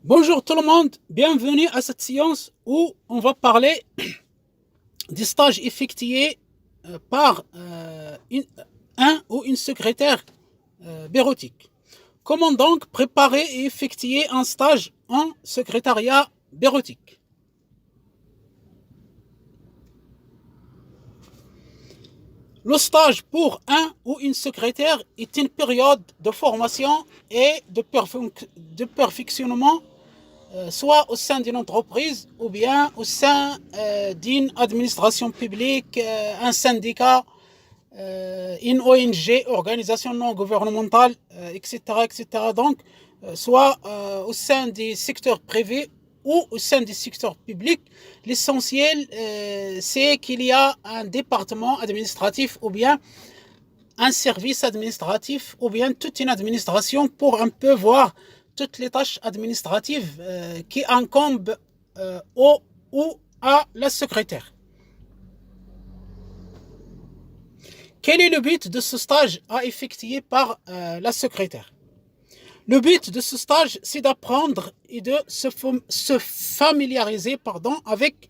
Bonjour tout le monde, bienvenue à cette séance où on va parler des stages effectués par un ou une secrétaire bureautique. Comment donc préparer et effectuer un stage en secrétariat bureautique? Le stage pour un ou une secrétaire est une période de formation et de perfectionnement soit au sein d'une entreprise ou bien au sein d'une administration publique, un syndicat, une ONG, organisation non gouvernementale, etc., etc. Donc, soit au sein des secteurs privés ou au sein des secteurs publics, l'essentiel, c'est qu'il y a un département administratif ou bien un service administratif ou bien toute une administration pour un peu voir toutes les tâches administratives qui incombent au ou à la secrétaire. Quel est le but de ce stage à effectuer par la secrétaire? Le but de ce stage, c'est d'apprendre et de se familiariser avec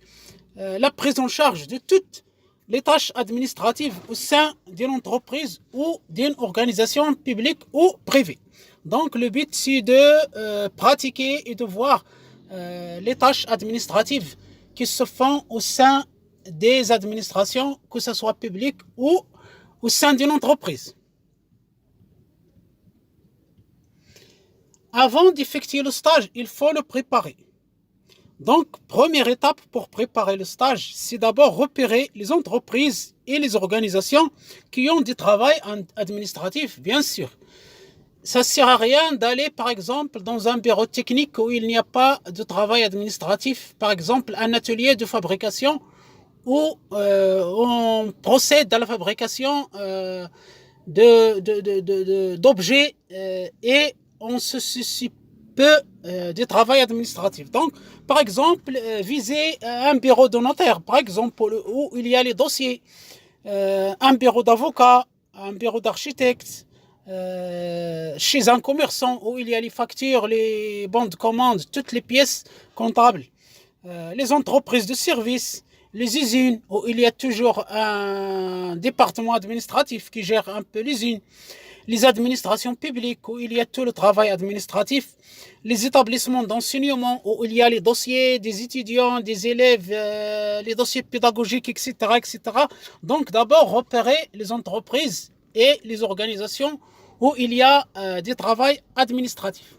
la prise en charge de toutes les tâches administratives au sein d'une entreprise ou d'une organisation publique ou privée. Donc, le but, c'est de pratiquer et de voir les tâches administratives qui se font au sein des administrations, que ce soit publiques ou au sein d'une entreprise. Avant d'effectuer le stage, il faut le préparer. Donc, première étape pour préparer le stage, c'est d'abord repérer les entreprises et les organisations qui ont du travail administratif, bien sûr. Ça ne sert à rien d'aller, par exemple, dans un bureau technique où il n'y a pas de travail administratif, par exemple, un atelier de fabrication où on procède à la fabrication d'objets et on se soucie peu du travail administratif. Donc, par exemple, viser un bureau de notaire, par exemple, où il y a les dossiers, un bureau d'avocat, un bureau d'architecte, chez un commerçant où il y a les factures, les bons de commande, toutes les pièces comptables, les entreprises de services, les usines où il y a toujours un département administratif qui gère un peu l'usine, les administrations publiques où il y a tout le travail administratif, les établissements d'enseignement où il y a les dossiers des étudiants, des élèves, les dossiers pédagogiques, etc., etc. Donc d'abord repérer les entreprises et les organisations où il y a du travail administratif.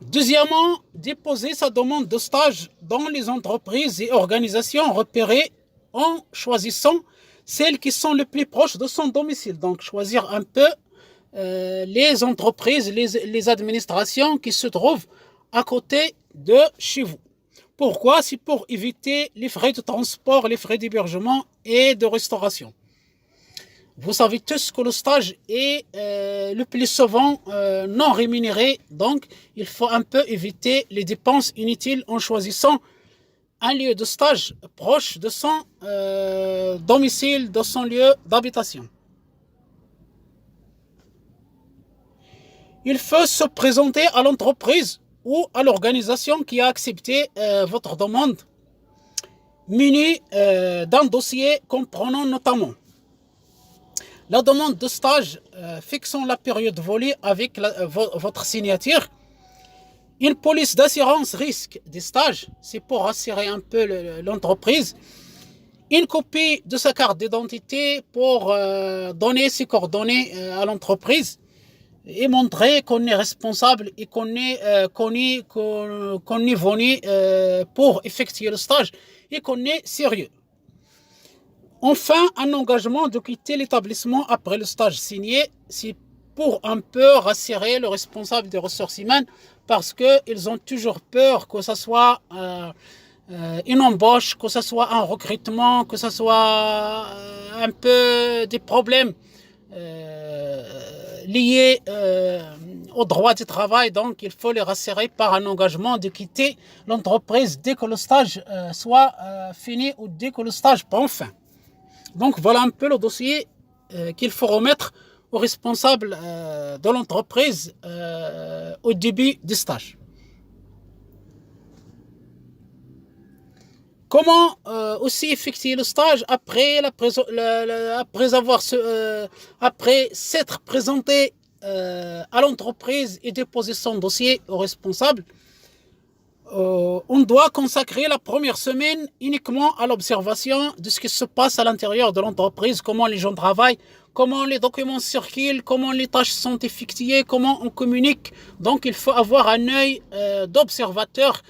Deuxièmement, déposer sa demande de stage dans les entreprises et organisations repérées en choisissant celles qui sont les plus proches de son domicile. Donc, choisir un peu les entreprises, les administrations qui se trouvent à côté de chez vous. Pourquoi? C'est pour éviter les frais de transport, les frais d'hébergement et de restauration. Vous savez tous que le stage est le plus souvent non rémunéré, donc il faut un peu éviter les dépenses inutiles en choisissant un lieu de stage proche de son domicile, de son lieu d'habitation. Il faut se présenter à l'entreprise ou à l'organisation qui a accepté votre demande, muni d'un dossier comprenant notamment la demande de stage fixant la période volée avec votre signature, une police d'assurance risque des stages, c'est pour assurer un peu l'entreprise, une copie de sa carte d'identité pour donner ses coordonnées à l'entreprise et montrer qu'on est responsable et qu'on est venu pour effectuer le stage et qu'on est sérieux. Enfin, un engagement de quitter l'établissement après le stage signé, c'est pour un peu rassurer le responsable des ressources humaines parce qu'ils ont toujours peur que ce soit une embauche, que ce soit un recrutement, que ce soit un peu des problèmes liés au droit du travail. Donc, il faut les rassurer par un engagement de quitter l'entreprise dès que le stage soit fini ou dès que le stage prend fin. Donc, voilà un peu le dossier qu'il faut remettre aux responsables de l'entreprise au début du stage. Comment aussi effectuer le stage après, après s'être présenté à l'entreprise et déposer son dossier au responsable? On doit consacrer la première semaine uniquement à l'observation de ce qui se passe à l'intérieur de l'entreprise, comment les gens travaillent, comment les documents circulent, comment les tâches sont effectuées, comment on communique. Donc il faut avoir un œil d'observateur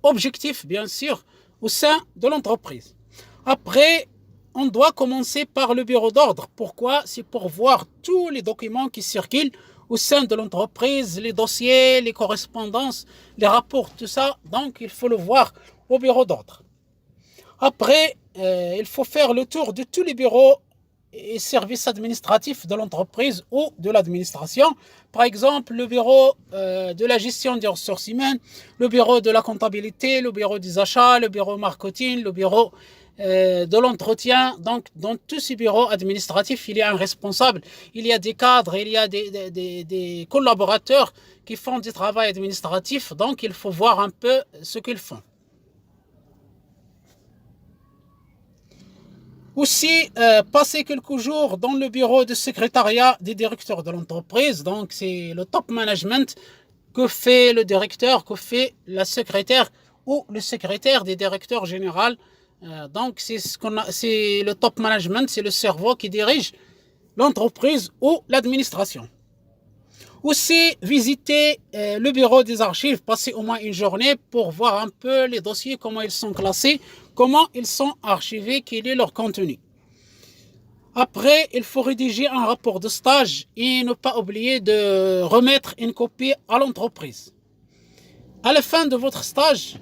objectif, bien sûr, au sein de l'entreprise. Après, on doit commencer par le bureau d'ordre. Pourquoi? C'est pour voir tous les documents qui circulent au sein de l'entreprise, les dossiers, les correspondances, les rapports, tout ça. Donc, il faut le voir au bureau d'ordre. Après, il faut faire le tour de tous les bureaux et services administratifs de l'entreprise ou de l'administration. Par exemple, le bureau de la gestion des ressources humaines, le bureau de la comptabilité, le bureau des achats, le bureau marketing, le bureau de l'entretien. Donc, dans tous ces bureaux administratifs, il y a un responsable, il y a des cadres, il y a des collaborateurs qui font du travail administratif. Donc, il faut voir un peu ce qu'ils font. Aussi, passer quelques jours dans le bureau de secrétariat des directeurs de l'entreprise. Donc, c'est le top management que fait le directeur, que fait la secrétaire ou le secrétaire des directeurs généraux. Donc, c'est le top management, c'est le cerveau qui dirige l'entreprise ou l'administration. Aussi, visiter le bureau des archives, passer au moins une journée pour voir un peu les dossiers, comment ils sont classés, comment ils sont archivés, quel est leur contenu. Après, il faut rédiger un rapport de stage et ne pas oublier de remettre une copie à l'entreprise. À la fin de votre stage,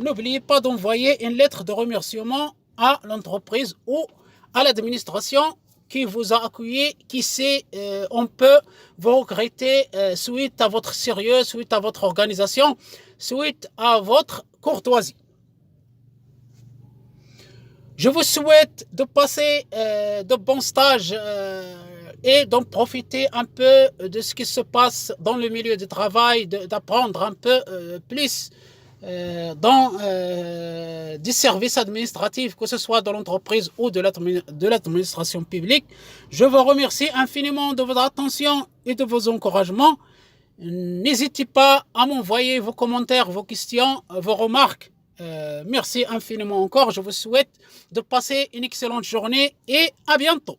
n'oubliez pas d'envoyer une lettre de remerciement à l'entreprise ou à l'administration qui vous a accueilli, qui sait, on peut vous regretter suite à votre sérieux, suite à votre organisation, suite à votre courtoisie. Je vous souhaite de passer de bons stages et d'en profiter un peu de ce qui se passe dans le milieu du travail, d'apprendre un peu plus dans des services administratifs, que ce soit dans l'entreprise ou de l'administration publique. Je vous remercie infiniment de votre attention et de vos encouragements. N'hésitez pas à m'envoyer vos commentaires, vos questions, vos remarques. Merci infiniment encore. Je vous souhaite de passer une excellente journée et à bientôt.